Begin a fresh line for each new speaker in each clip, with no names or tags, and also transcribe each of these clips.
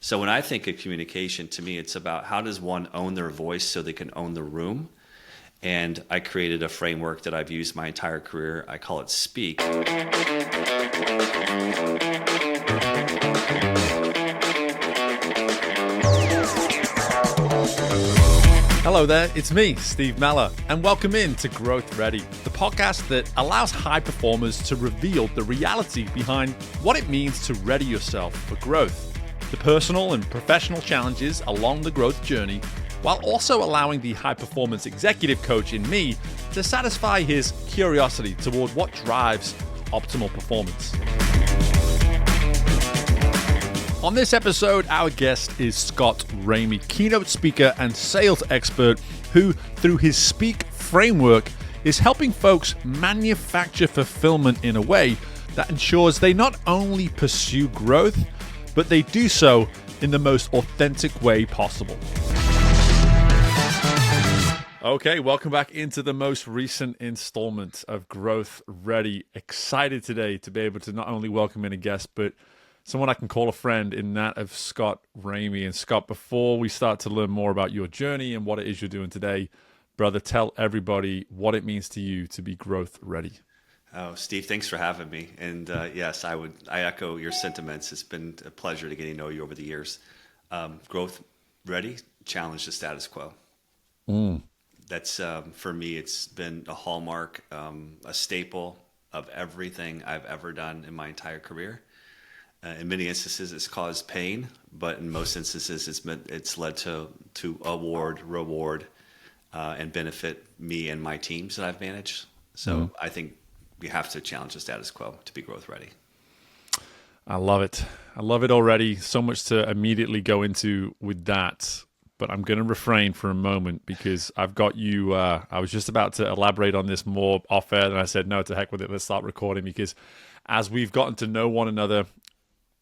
So when I think of communication, to me, it's about how does one own their voice so they can own the room. And I created a framework that I've used my entire career. I call it Speak.
Hello there, it's me, Steve Mellor, and welcome in to GrowthReady, the podcast that allows high performers to reveal the reality behind what it means to ready yourself for growth, the personal and professional challenges along the growth journey, while also allowing the high-performance executive coach in me to satisfy his curiosity toward what drives optimal performance. On this episode, our guest is Scott Ramey, keynote speaker and sales expert who, through his Speak framework, is helping folks manufacture fulfillment in a way that ensures they not only pursue growth, but they do so in the most authentic way possible. Okay, welcome back into the most recent installment of GrowthReady. Excited today to be able to not only welcome in a guest, but someone I can call a friend in that of Scott Ramey. And Scott, before we start to learn more about your journey and what it is you're doing today, brother, tell everybody what it means to you to be growth ready.
Oh, Steve, thanks for having me. And yes, I echo your sentiments. It's been a pleasure to get to know you over the years. Growth ready, challenge the status quo. That's, for me, it's been a hallmark, a staple of everything I've ever done in my entire career. In many instances, it's caused pain, but in most instances, it's led to reward, and benefit me and my teams that I've managed. So I think we have to challenge the status quo to be growth ready.
I love it. I love it already. So much to immediately go into with that. But I'm going to refrain for a moment because I've got you. I was just about to elaborate on this more off air, and I said, no, to heck with it. Let's start recording, because as we've gotten to know one another,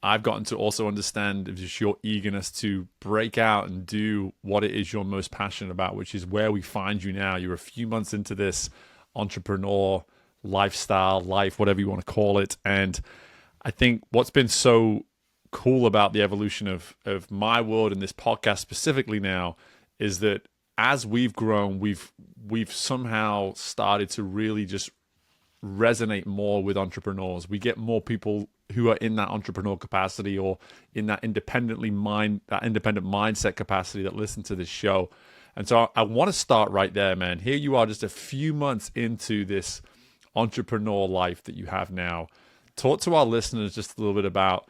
I've gotten to also understand just your eagerness to break out and do what it is you're most passionate about, which is where we find you now. You're a few months into this entrepreneur lifestyle, life, whatever you want to call it. And I think what's been so cool about the evolution of my world and this podcast specifically now is that as we've grown, we've somehow started to really just resonate more with entrepreneurs. We get more people who are in that entrepreneur capacity or in that independent mindset capacity that listen to this show. And so I want to start right there, man. Here you are, just a few months into this entrepreneur life that you have now. Talk to our listeners just a little bit about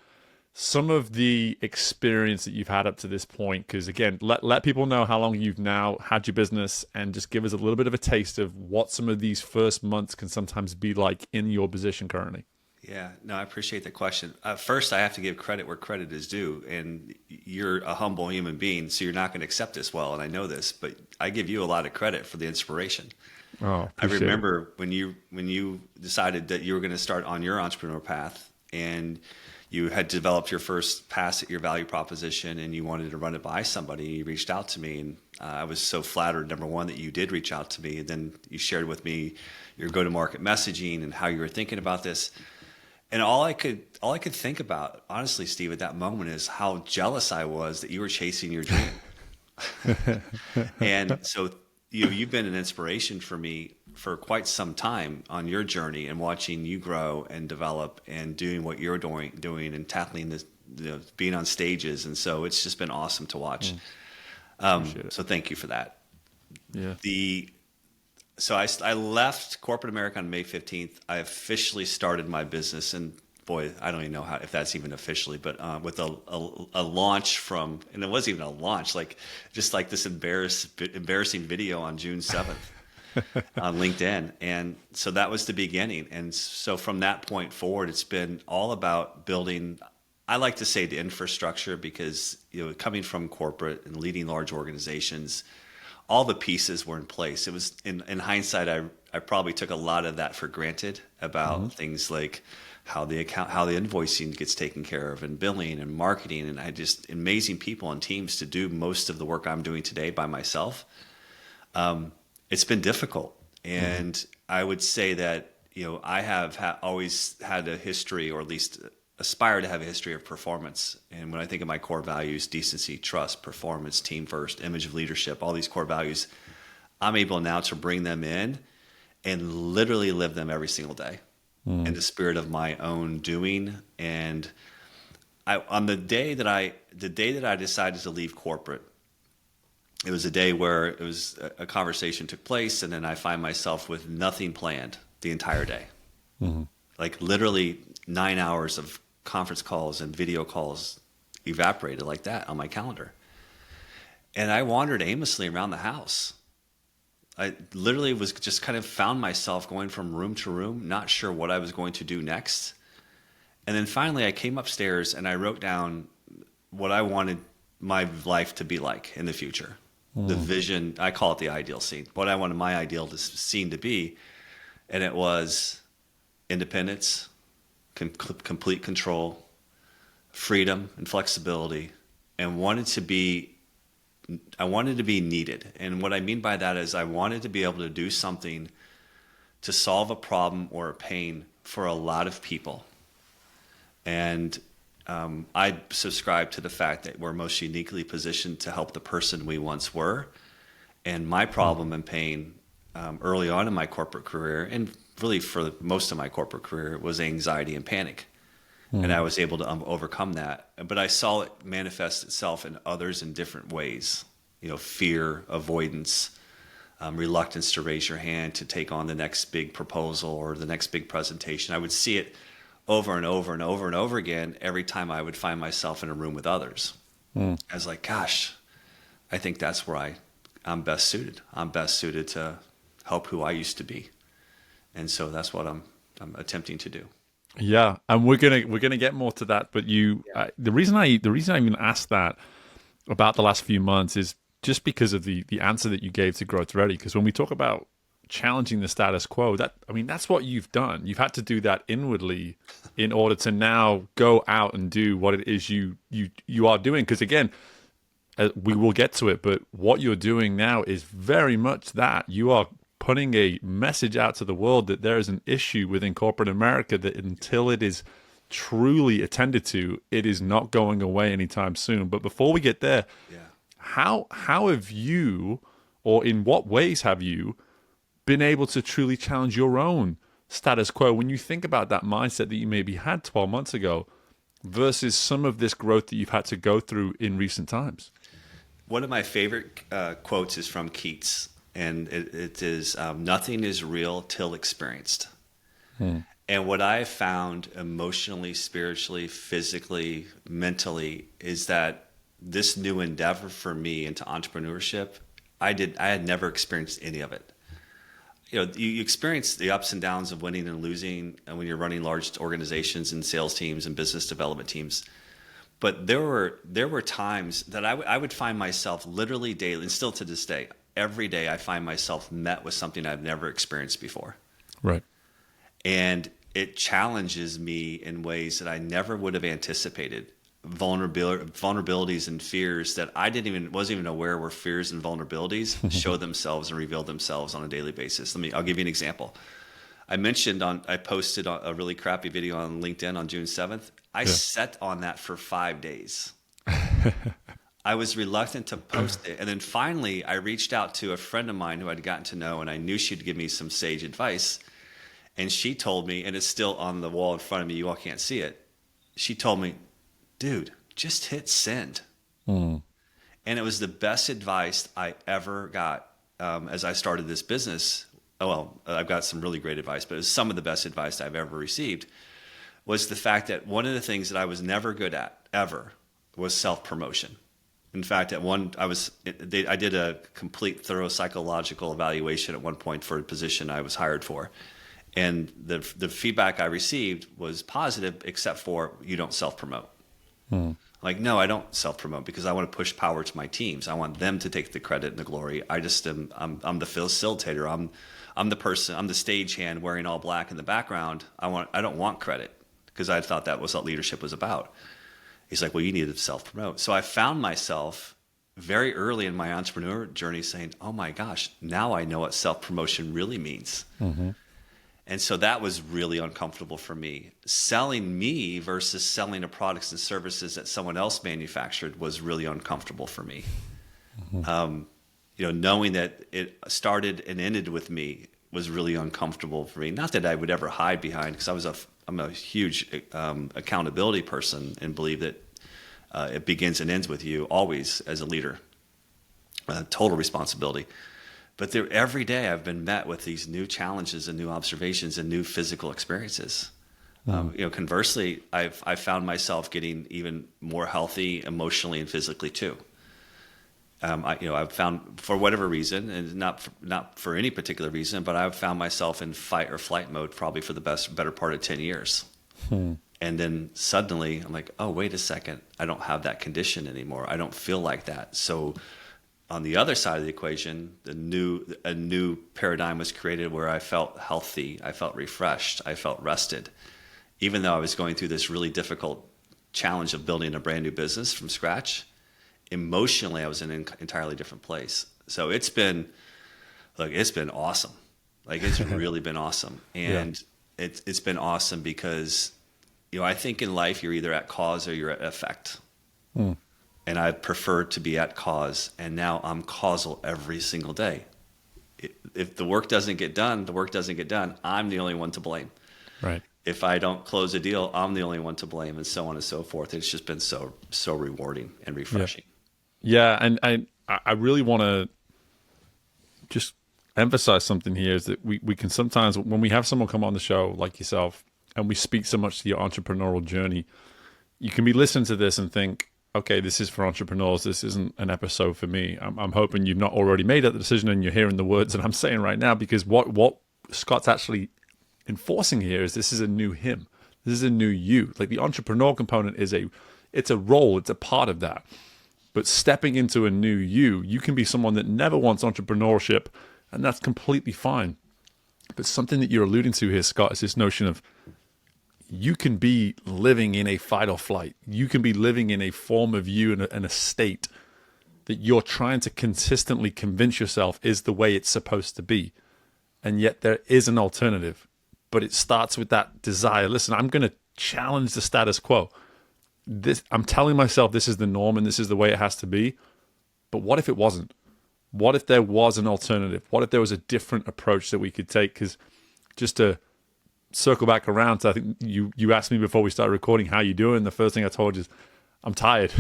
some of the experience that you've had up to this point, because again, let people know how long you've now had your business, and just give us a little bit of a taste of what some of these first months can sometimes be like in your position currently.
Yeah, no, I appreciate the question. First, I have to give credit where credit is due, and you're a humble human being, so you're not going to accept this well, and I know this, but I give you a lot of credit for the inspiration.
Oh,
I remember when you decided that you were going to start on your entrepreneur path, and you had developed your first pass at your value proposition, and you wanted to run it by somebody. You reached out to me, and I was so flattered, number one, that you did reach out to me. And then you shared with me your go-to-market messaging and how you were thinking about this. And all I could think about, honestly, Steve, at that moment is how jealous I was that you were chasing your dream. And so you've been an inspiration for me for quite some time on your journey, and watching you grow and develop and doing what you're doing and tackling this, being on stages. And so it's just been awesome to watch. So thank you for that.
Yeah.
So I left corporate America on May 15th. I officially started my business, and boy, I don't even know if that's even officially, but with a launch and it wasn't even a launch, just like this embarrassing video on June 7th. On LinkedIn. And so that was the beginning. And so from that point forward, it's been all about building, I like to say, the infrastructure, because coming from corporate and leading large organizations, all the pieces were in place. It was in hindsight, I probably took a lot of that for granted about things like how the invoicing gets taken care of, and billing and marketing. And I had just amazing people and teams to do most of the work I'm doing today by myself. It's been difficult. And I would say that, I have always had a history, or at least aspire to have a history of performance. And when I think of my core values, decency, trust, performance, team first, image of leadership, all these core values, I'm able now to bring them in and literally live them every single day in the spirit of my own doing. And on the day that I decided to leave corporate, it was a day where it was a conversation took place, and then I find myself with nothing planned the entire day. Like literally 9 hours of conference calls and video calls evaporated like that on my calendar. And I wandered aimlessly around the house. I literally was just kind of found myself going from room to room, not sure what I was going to do next. And then finally I came upstairs and I wrote down what I wanted my life to be like in the future. The vision, I call it the ideal scene, what I wanted my ideal scene to be. And it was independence, complete control, freedom and flexibility, and I wanted to be needed. And what I mean by that is I wanted to be able to do something to solve a problem or a pain for a lot of people. And I subscribe to the fact that we're most uniquely positioned to help the person we once were. And my problem and pain early on in my corporate career, and really for most of my corporate career, was anxiety and panic. And I was able to overcome that. But I saw it manifest itself in others in different ways. You know, fear, avoidance, reluctance to raise your hand to take on the next big proposal or the next big presentation. I would see it over and over and over and over again every time I would find myself in a room with others. I was like, gosh, I think that's where I'm best suited. I'm best suited to help who I used to be. And so that's what I'm attempting to do.
Yeah, and we're gonna get more to that. But the reason I even asked that about the last few months is just because of the answer that you gave to Growth Ready. Because when we talk about challenging the status quo, that's what you've done. You've had to do that inwardly in order to now go out and do what it is you are doing. Because again, we will get to it, but what you're doing now is very much that. You are putting a message out to the world that there is an issue within corporate America that until it is truly attended to, it is not going away anytime soon. But before we get there, how have you, or in what ways have you, been able to truly challenge your own status quo when you think about that mindset that you maybe had 12 months ago versus some of this growth that you've had to go through in recent times?
One of my favorite quotes is from Keats, and it is, nothing is real till experienced. And what I found emotionally, spiritually, physically, mentally is that this new endeavor for me into entrepreneurship, I had never experienced any of it. You know, you experience the ups and downs of winning and losing when you're running large organizations and sales teams and business development teams. But there were times that I would find myself literally daily, and still to this day, every day I find myself met with something I've never experienced before. Right. And it challenges me in ways that I never would have anticipated. Vulnerabilities and fears that I wasn't even aware were fears and vulnerabilities show themselves and reveal themselves on a daily basis. I'll give you an example. I posted a really crappy video on LinkedIn on June 7th. I sat on that for 5 days. I was reluctant to post it. And then finally I reached out to a friend of mine who I'd gotten to know, and I knew she'd give me some sage advice. And she told me, and it's still on the wall in front of me, you all can't see it. She told me, dude, just hit send. And it was the best advice I ever got as I started this business. Well, I've got some really great advice, but it was some of the best advice I've ever received, was the fact that one of the things that I was never good at, ever, was self-promotion. In fact, I did a complete thorough psychological evaluation at one point for a position I was hired for. And the feedback I received was positive, except for you don't self-promote. Like, no, I don't self-promote because I want to push power to my teams. I want them to take the credit and the glory. I'm the facilitator. I'm the person. I'm the stagehand wearing all black in the background. I don't want credit because I thought that was what leadership was about. He's like, well, you need to self-promote. So I found myself very early in my entrepreneur journey saying, oh my gosh, now I know what self-promotion really means. And so that was really uncomfortable for me. Selling me versus selling the products and services that someone else manufactured was really uncomfortable for me. Knowing that it started and ended with me was really uncomfortable for me. Not that I would ever hide behind, because I'm a huge accountability person and believe that it begins and ends with you always as a leader. Total responsibility. But every day I've been met with these new challenges and new observations and new physical experiences. Conversely, I've found myself getting even more healthy emotionally and physically too. I've found, for whatever reason, and not for any particular reason, but I've found myself in fight or flight mode probably for the better part of 10 years. And then suddenly I'm like, oh, wait a second, I don't have that condition anymore. I don't feel like that. So on the other side of the equation, a new paradigm was created where I felt healthy, I felt refreshed, I felt rested, even though I was going through this really difficult challenge of building a brand new business from scratch. Emotionally, I was in an entirely different place. So it's been awesome. Like, it's really been awesome. And it's been awesome because, I think in life you're either at cause or you're at effect. And I prefer to be at cause. And now I'm causal every single day. If the work doesn't get done, the work doesn't get done. I'm the only one to blame.
Right.
If I don't close a deal, I'm the only one to blame, and so on and so forth. It's just been so rewarding and refreshing.
Yeah, and I really want to just emphasize something here, is that we can sometimes, when we have someone come on the show like yourself, and we speak so much to your entrepreneurial journey, you can be listening to this and think, okay, this is for entrepreneurs. This isn't an episode for me. I'm hoping you've not already made that decision and you're hearing the words that I'm saying right now, because what Scott's actually enforcing here is this is a new him. This is a new you. Like, the entrepreneur component it's a role, it's a part of that. But stepping into a new you can be someone that never wants entrepreneurship, and that's completely fine. But something that you're alluding to here, Scott, is this notion of you can be living in a fight or flight. You can be living in a form of you and a state that you're trying to consistently convince yourself is the way it's supposed to be. And yet there is an alternative. But it starts with that desire. Listen, I'm going to challenge the status quo. I'm telling myself this is the norm and this is the way it has to be. But what if it wasn't? What if there was an alternative? What if there was a different approach that we could take? Because just to circle back around to, I think you asked me before we started recording, how you doing? The first thing I told you is, I'm tired.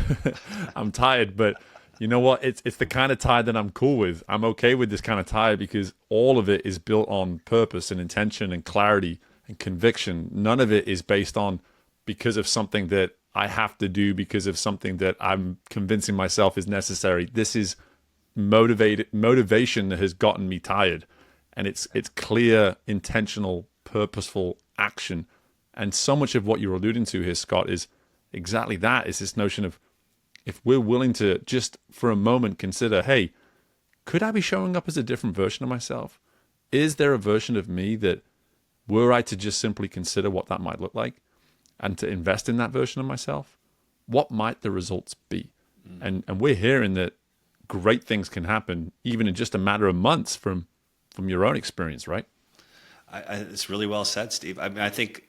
I'm tired, but you know what? It's the kind of tired that I'm cool with. I'm okay with this kind of tired because all of it is built on purpose and intention and clarity and conviction. None of it is based on because of something that I have to do, because of something that I'm convincing myself is necessary. This is motivation that has gotten me tired. And it's clear, intentional, purposeful action. And so much of what you're alluding to here, Scott, is exactly that. Is this notion of, if we're willing to just for a moment consider, hey, could I be showing up as a different version of myself? Is there a version of me that, were I to just simply consider what that might look like and to invest in that version of myself, what might the results be? And we're hearing that great things can happen even in just a matter of months from your own experience, right?
It's really well said, Steve. I mean, I think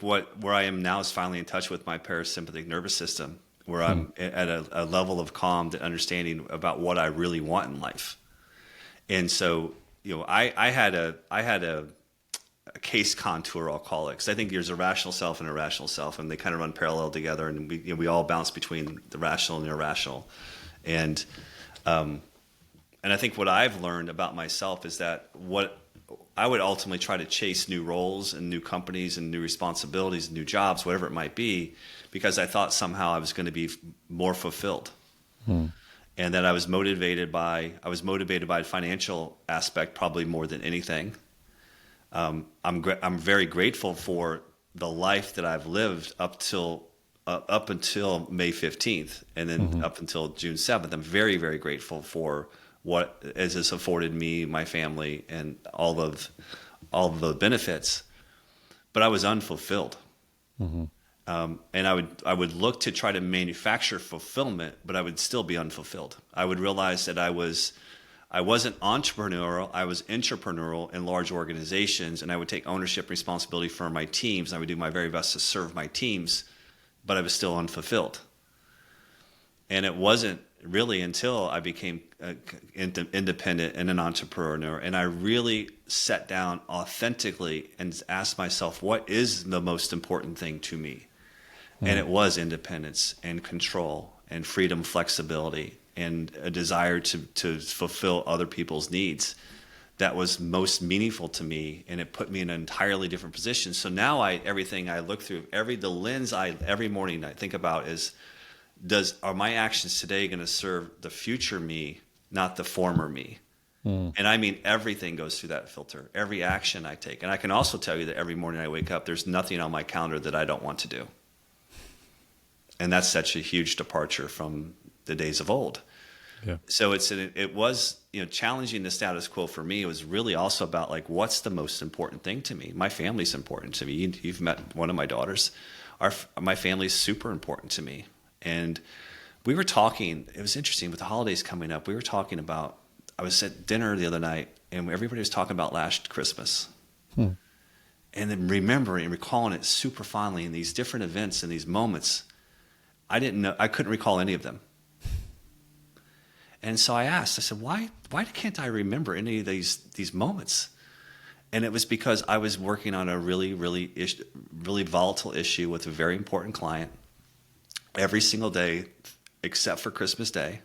where I am now is finally in touch with my parasympathetic nervous system, where I'm at a level of calm and understanding about what I really want in life. And so, I had a case contour, I'll call it, because I think there's a rational self and a irrational self, and they kind of run parallel together, and we all bounce between the rational and the irrational. And I think what I've learned about myself is that what I would ultimately try to chase new roles and new companies and new responsibilities and new jobs, whatever it might be, because I thought somehow I was going to be more fulfilled. And that I was motivated by the financial aspect probably more than anything. I'm very grateful for the life that I've lived up until May 15th, and then up until June 7th. I'm very, very grateful for what it has afforded me, my family, and all of the benefits. But I was unfulfilled. And I would look to try to manufacture fulfillment, but I would still be unfulfilled. I would realize that I was I wasn't entrepreneurial. I was intrapreneurial in large organizations, and I would take ownership and responsibility for my teams. I would do my very best to serve my teams, but I was still unfulfilled. And it wasn't really until I became independent and an entrepreneur, and I really sat down authentically and asked myself, what is the most important thing to me? And it was independence and control and freedom, flexibility, and a desire to fulfill other people's needs. That was most meaningful to me, and it put me in an entirely different position. So now everything I look through, the lens every morning I think about is, are my actions today going to serve the future me, not the former me? And I mean, everything goes through that filter, every action I take. And I can also tell you that every morning I wake up, there's nothing on my calendar that I don't want to do. And that's such a huge departure from the days of old.
Yeah.
So it was, challenging the status quo for me. It was really also about, like, what's the most important thing to me? My family's important to me. You've met one of my daughters. My family's super important to me. And we were talking, it was interesting with the holidays coming up. We were talking about, I was at dinner the other night, and everybody was talking about last Christmas. And then remembering and recalling it super fondly in these different events and these moments. I couldn't recall any of them. And so I asked, I said, why can't I remember any of these moments? And it was because I was working on a really, really, really volatile issue with a very important client every single day, except for Christmas Day,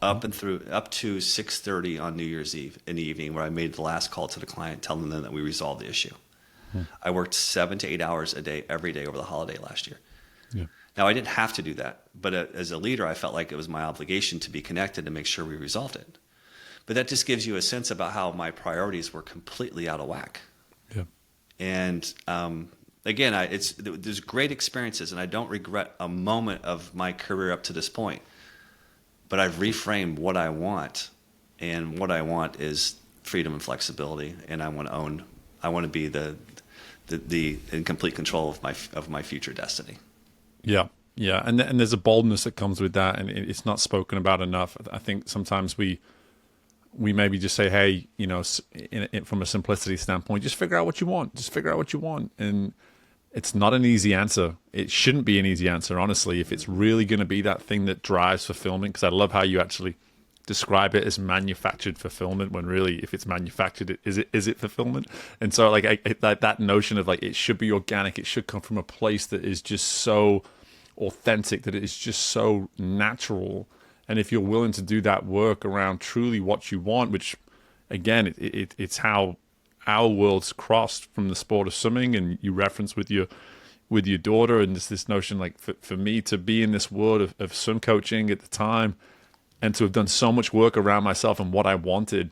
up to 6:30 on New Year's Eve in the evening, where I made the last call to the client, telling them that we resolved the issue. I worked 7 to 8 hours a day, every day over the holiday last year.
Yeah.
Now, I didn't have to do that, but as a leader, I felt like it was my obligation to be connected to make sure we resolved it. But that just gives you a sense about how my priorities were completely out of whack.
Yeah.
And again, there's great experiences, and I don't regret a moment of my career up to this point. But I've reframed what I want, and what I want is freedom and flexibility, and I want to be in complete control of my future destiny.
Yeah, yeah, and there's a boldness that comes with that, and it's not spoken about enough. I think sometimes we maybe just say, hey, from a simplicity standpoint, just figure out what you want. Just figure out what you want, and it's not an easy answer. It shouldn't be an easy answer, honestly, if it's really going to be that thing that drives fulfillment. Because I love how you actually describe it as manufactured fulfillment, when really, if it's manufactured, is it fulfillment? And so, like, that notion of, like, it should be organic, it should come from a place that is just so authentic, that it is just so natural. And if you're willing to do that work around truly what you want, which again, it's how our worlds crossed from the sport of swimming, and you reference with your daughter, and this notion, like, for me to be in this world of swim coaching at the time, and to have done so much work around myself and what I wanted,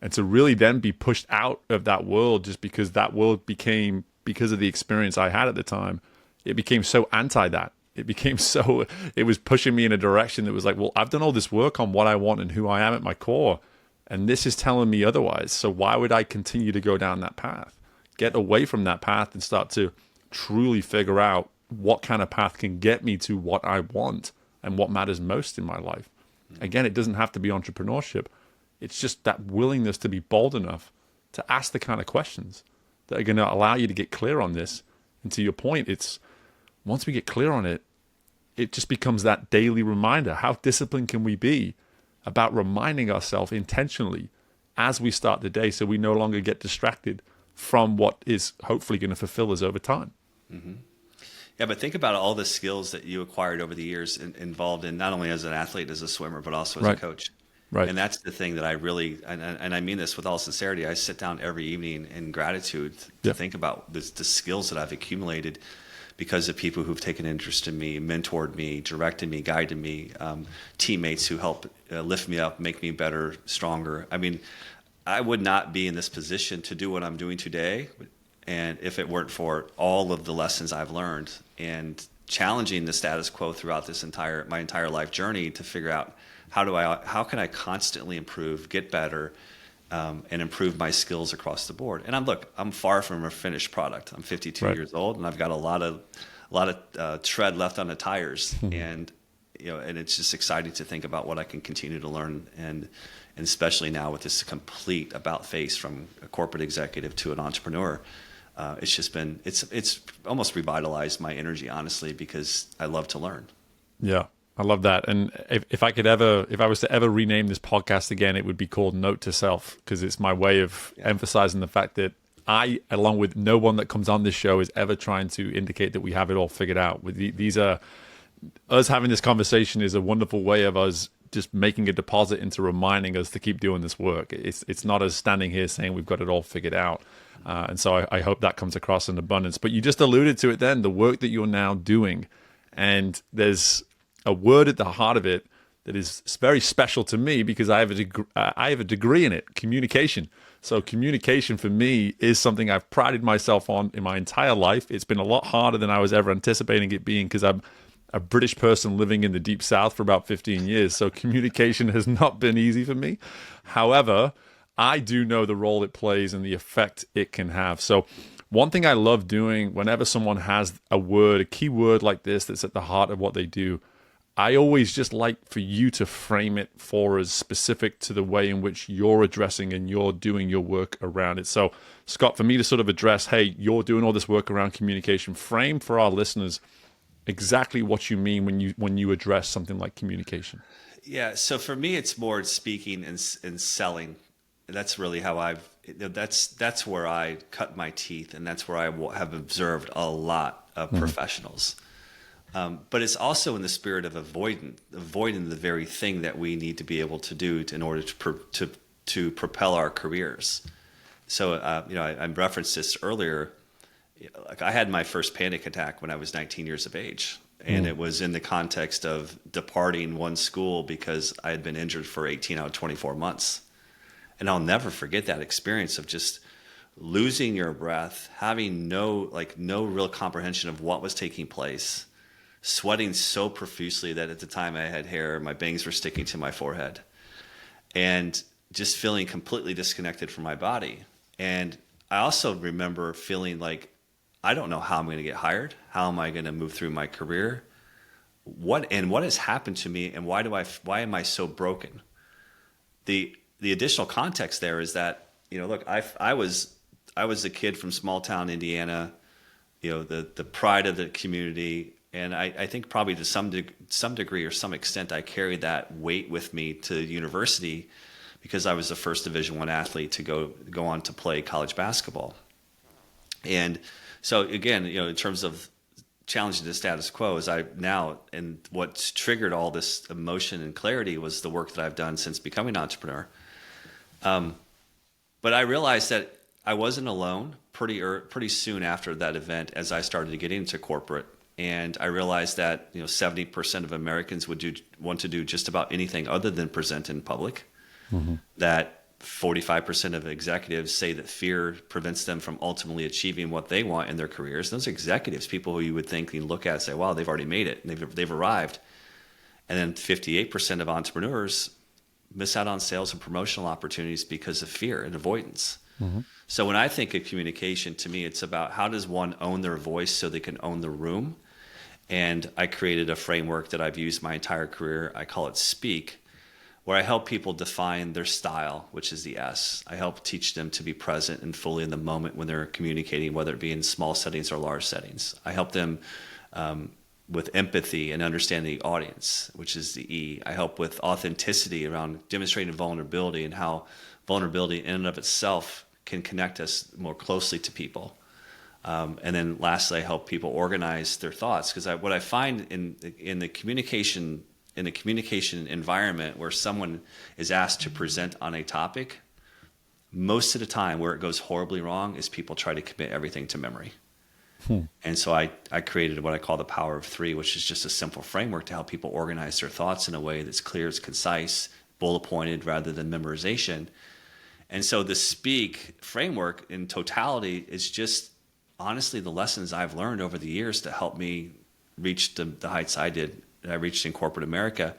and to really then be pushed out of that world just because that world became, because of the experience I had at the time, it became so anti that. It was pushing me in a direction that was like, well, I've done all this work on what I want and who I am at my core, and this is telling me otherwise. So why would I continue to go down that path? Get away from that path and start to truly figure out what kind of path can get me to what I want and what matters most in my life. Again, it doesn't have to be entrepreneurship. It's just that willingness to be bold enough to ask the kind of questions that are going to allow you to get clear on this. And to your point, it's once we get clear on it, it just becomes that daily reminder. How disciplined can we be about reminding ourselves intentionally as we start the day, so we no longer get distracted from what is hopefully going to fulfill us over time?
Mm-hmm. Yeah, but think about all the skills that you acquired over the years involved in, not only as an athlete, as a swimmer, but also as a coach.
Right.
And that's the thing that I really, and I mean this with all sincerity, I sit down every evening in gratitude to think about the skills that I've accumulated because of people who've taken interest in me, mentored me, directed me, guided me, teammates who help lift me up, make me better, stronger. I mean, I would not be in this position to do what I'm doing today, and if it weren't for all of the lessons I've learned and challenging the status quo throughout my entire life journey to figure out how can I constantly improve, get better, and improve my skills across the board. And I'm far from a finished product. I'm 52 years old, and I've got a lot of tread left on the tires. And and it's just exciting to think about what I can continue to learn, and especially now with this complete about face from a corporate executive to an entrepreneur. It's just been, it's almost revitalized my energy, honestly, because I love to learn.
Yeah, I love that. And if I was to ever rename this podcast again, it would be called Note to Self, because it's my way of emphasizing the fact that I, along with no one that comes on this show, is ever trying to indicate that we have it all figured out. These are us having this conversation is a wonderful way of us just making a deposit into reminding us to keep doing this work. It's not us standing here saying we've got it all figured out. And so I hope that comes across in abundance. But you just alluded to it then, the work that you're now doing. And there's a word at the heart of it that is very special to me because I have a degree in it, communication. So communication for me is something I've prided myself on in my entire life. It's been a lot harder than I was ever anticipating it being because I'm a British person living in the deep South for about 15 years. So communication has not been easy for me. However, I do know the role it plays and the effect it can have. So one thing I love doing whenever someone has a key word like this that's at the heart of what they do, I always just like for you to frame it for us specific to the way in which you're addressing and you're doing your work around it. So Scott, for me to sort of address, hey, you're doing all this work around communication, frame for our listeners exactly what you mean when you address something like communication.
Yeah. So for me, it's more speaking and selling. That's really how that's where I cut my teeth, and that's where I have observed a lot of professionals. But it's also in the spirit of avoiding the very thing that we need to be able to do in order to propel our careers. So I referenced this earlier. Like I had my first panic attack when I was 19 years of age, and it was in the context of departing one school because I had been injured for 18 out of 24 months. And I'll never forget that experience of just losing your breath, having no real comprehension of what was taking place, sweating so profusely that at the time I had hair, my bangs were sticking to my forehead, and just feeling completely disconnected from my body. And I also remember feeling like, I don't know how I'm going to get hired. How am I going to move through my career? What has happened to me, and why am I so broken? The additional context there is that, look, I was a kid from small town Indiana, the pride of the community. And I think probably to some degree or some extent, I carried that weight with me to university because I was the first Division I athlete to go on to play college basketball. And so again, in terms of challenging the status quo, and what's triggered all this emotion and clarity was the work that I've done since becoming an entrepreneur. But I realized that I wasn't alone pretty soon after that event as I started to get into corporate. And I realized that 70% of Americans would want to do just about anything other than present in public. Mm-hmm. That 45% of executives say that fear prevents them from ultimately achieving what they want in their careers. Those executives, people who you would think you look at and say, wow, they've already made it, and they've arrived. And then 58% of entrepreneurs miss out on sales and promotional opportunities because of fear and avoidance. Mm-hmm. So when I think of communication, to me, it's about how does one own their voice so they can own the room. And I created a framework that I've used my entire career. I call it Speak, where I help people define their style, which is the S. I help teach them to be present and fully in the moment when they're communicating, whether it be in small settings or large settings. I help them with empathy and understanding the audience, which is the E. I help with authenticity around demonstrating vulnerability and how vulnerability in and of itself can connect us more closely to people. And then lastly, I help people organize their thoughts, because what I find in the communication environment where someone is asked to present on a topic, most of the time where it goes horribly wrong is people try to commit everything to memory. And so I created what I call the power of 3, which is just a simple framework to help people organize their thoughts in a way that's clear, it's concise, bullet pointed rather than memorization. And so the Speak framework in totality is just honestly the lessons I've learned over the years to help me reach the heights I reached in corporate America.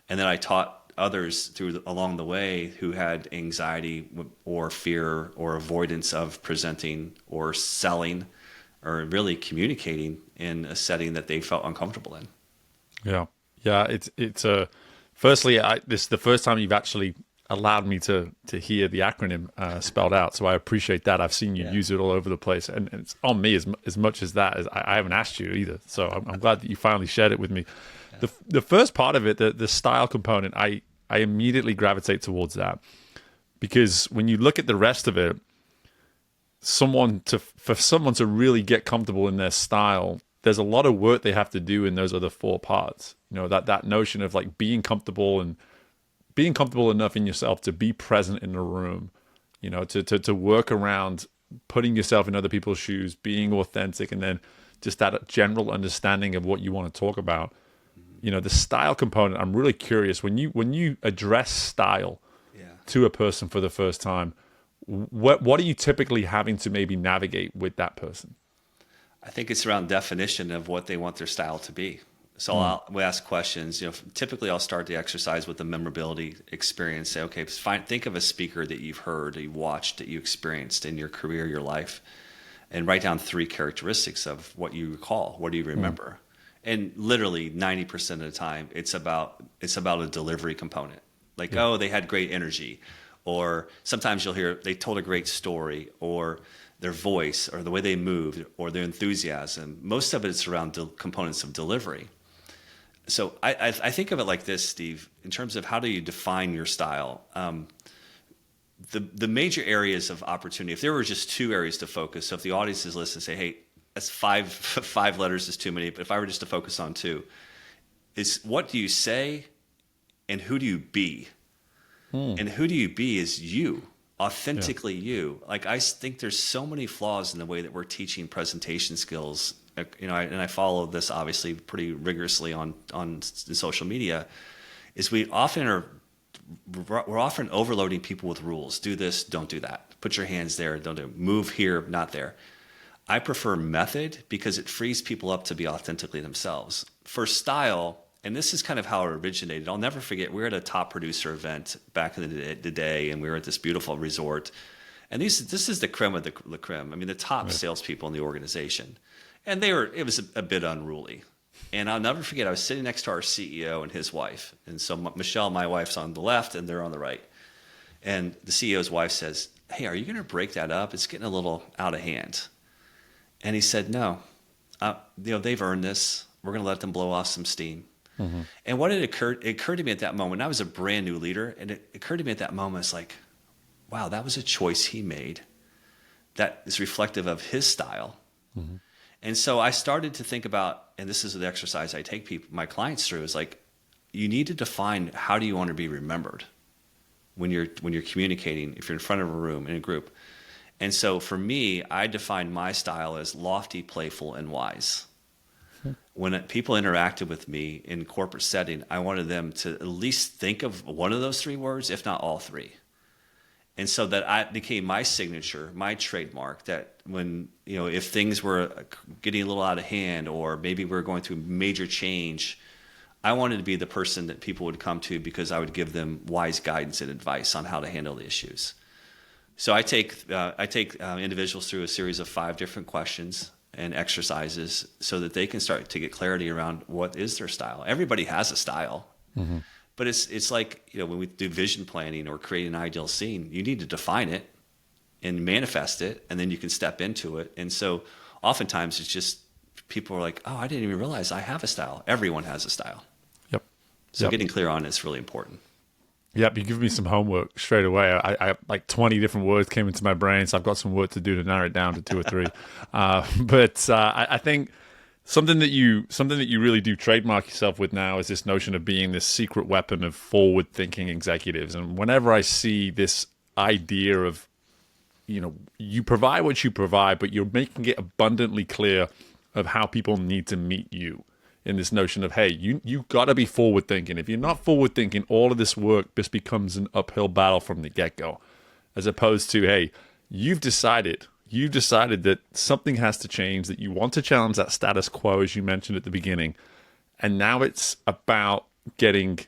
And then I taught others along the way who had anxiety or fear or avoidance of presenting or selling or really communicating in a setting that they felt uncomfortable in.
Yeah. Yeah, it's a. Firstly, this is the first time you've actually allowed me to hear the acronym spelled out, so I appreciate that. I've seen you use it all over the place, and it's on me as much as that. As I haven't asked you either, so I'm glad that you finally shared it with me. The first part of it, the style component, I immediately gravitate towards that, because when you look at the rest of it, for someone to really get comfortable in their style, there's a lot of work they have to do in those other four parts. You know, that notion of like being comfortable and being comfortable enough in yourself to be present in the room, you know, to work around putting yourself in other people's shoes, being authentic, and then just that general understanding of what you want to talk about. You know, the style component, I'm really curious when you address style to a person for the first time, what are you typically having to maybe navigate with that person?
I think it's around definition of what they want their style to be. So we ask questions. You know, typically I'll start the exercise with the memorability experience. Say, okay, think of a speaker that you've heard, that you watched, that you experienced in your career, your life, and write down 3 characteristics of what you recall. What do you remember? And literally 90% of the time, it's about a delivery component. Like, oh, they had great energy, or sometimes you'll hear they told a great story, or their voice, or the way they moved, or their enthusiasm. Most of it is around components of delivery. So I think of it like this, Steve, in terms of how do you define your style. The major areas of opportunity, if there were just 2 areas to focus, so if the audience is listening, say, hey, that's five letters is too many, but if I were just to focus on 2, is what do you say and who do you be? And who do you be is you, authentically you. Like, I think there's so many flaws in the way that we're teaching presentation skills. You know, and I follow this obviously pretty rigorously on social media, is we're often overloading people with rules. Do this, don't do that. Put your hands there, don't do it. Move here, not there. I prefer method because it frees people up to be authentically themselves. For style, and this is kind of how it originated. I'll never forget, we were at a top producer event back in the day, and we were at this beautiful resort. And this is the creme of the creme. I mean, the top salespeople in the organization. And it was a bit unruly. And I'll never forget, I was sitting next to our CEO and his wife. And so Michelle, my wife's on the left, and they're on the right. And the CEO's wife says, hey, are you going to break that up? It's getting a little out of hand. And he said, no, you know, they've earned this. We're going to let them blow off some steam. Mm-hmm. And it occurred to me at that moment, I was a brand new leader, and it occurred to me at that moment, it's like, wow, that was a choice he made that is reflective of his style. Mm-hmm. And so I started to think about, and this is the exercise I take my clients through, is like, you need to define how do you want to be remembered when you're communicating, if you're in front of a room, in a group. And so for me, I define my style as lofty, playful, and wise. When people interacted with me in corporate setting, I wanted them to at least think of one of those 3 words, if not all 3. And so that became my signature, my trademark, that when, you know, if things were getting a little out of hand, or maybe we were going through major change, I wanted to be the person that people would come to because I would give them wise guidance and advice on how to handle the issues. So I take individuals through a series of 5 different questions and exercises so that they can start to get clarity around what is their style. Everybody has a style. Mm-hmm. But it's like, you know, when we do vision planning or create an ideal scene, you need to define it and manifest it, and then you can step into it. And so oftentimes it's just people are like, oh, I didn't even realize I have a style. Everyone has a style.
Yep.
So getting clear on it is really important.
Yep, you give me some homework straight away. I like 20 different words came into my brain, so I've got some work to do to narrow it down to 2 or 3. But I think something that you really do trademark yourself with now is this notion of being this secret weapon of forward-thinking executives. And whenever I see this idea of, you know, you provide what you provide, but you're making it abundantly clear of how people need to meet you. In this notion of, hey, you got to be forward thinking. If you're not forward thinking, all of this work just becomes an uphill battle from the get go, as opposed to, hey, you've decided that something has to change, that you want to challenge that status quo, as you mentioned at the beginning, and now it's about getting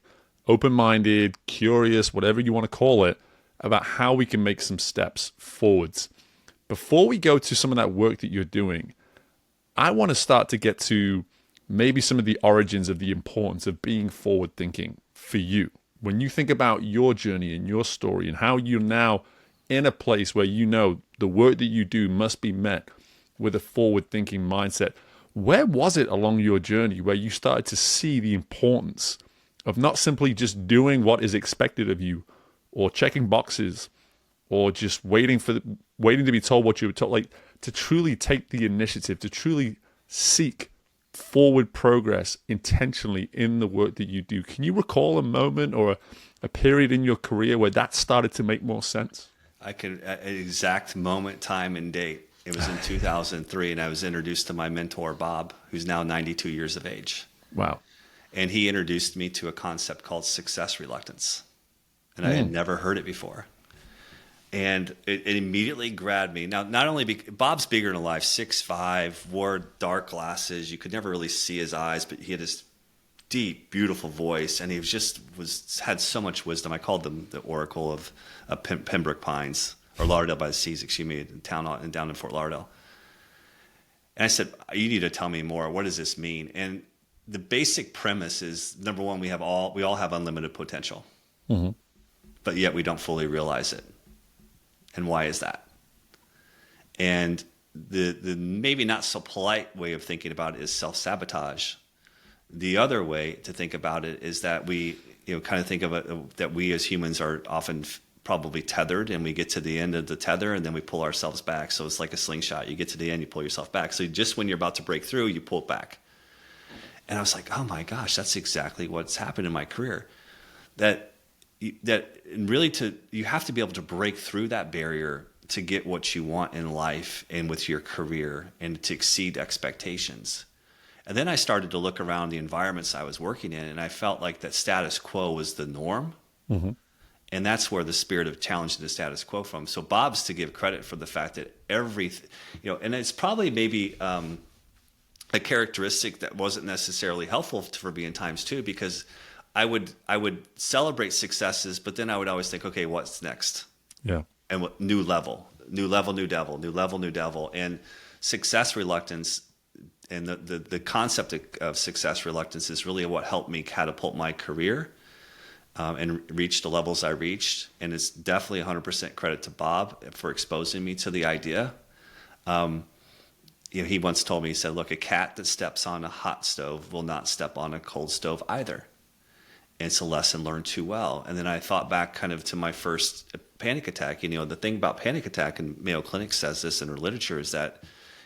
open-minded, curious, whatever you want to call it, about how we can make some steps forwards. Before we go to some of that work that you're doing, I want to start to get to maybe some of the origins of the importance of being forward thinking for you. When you think about your journey and your story and how you're now in a place where you know the work that you do must be met with a forward thinking mindset, where was it along your journey where you started to see the importance of not simply just doing what is expected of you or checking boxes or just waiting to be told what you were told, like to truly take the initiative, to truly seek forward progress intentionally in the work that you do? Can you recall a moment or a period in your career where that started to make more sense?
I can, an exact moment, time, and date. It was in 2003, and I was introduced to my mentor, Bob, who's now 92 years of age.
Wow.
And he introduced me to a concept called success reluctance. And I had never heard it before. And it immediately grabbed me. Now, not only Bob's bigger than life, 6'5", wore dark glasses. You could never really see his eyes, but he had this deep, beautiful voice, and he had so much wisdom. I called them the Oracle of Pembroke Pines, or Lauderdale by the Seas, excuse me, down in Fort Lauderdale. And I said, "You need to tell me more. What does this mean?" And the basic premise is, number one, we all have unlimited potential, but yet we don't fully realize it. And why is that? And the maybe not so polite way of thinking about it is self-sabotage. The other way to think about it is that we, kind of think of it that we as humans are often probably tethered, and we get to the end of the tether and then we pull ourselves back. So it's like a slingshot. You get to the end, you pull yourself back. So just when you're about to break through, you pull it back. And I was like, oh my gosh, that's exactly what's happened in my career. You have to be able to break through that barrier to get what you want in life and with your career and to exceed expectations. And then I started to look around the environments I was working in, and I felt like that status quo was the norm. And that's where the spirit of challenging the status quo from. So Bob's to give credit for the fact that and it's probably maybe a characteristic that wasn't necessarily helpful for me in times too, because I would celebrate successes, but then I would always think, okay, what's next?
Yeah.
And what new level, new devil, new level, new devil. And success reluctance and the concept of success reluctance is really what helped me catapult my career and reach the levels I reached. And it's definitely 100% credit to Bob for exposing me to the idea. He once told me, he said, look, a cat that steps on a hot stove will not step on a cold stove either. And it's a lesson learned too well. And then I thought back kind of to my first panic attack. The thing about panic attack, and Mayo Clinic says this in her literature, is that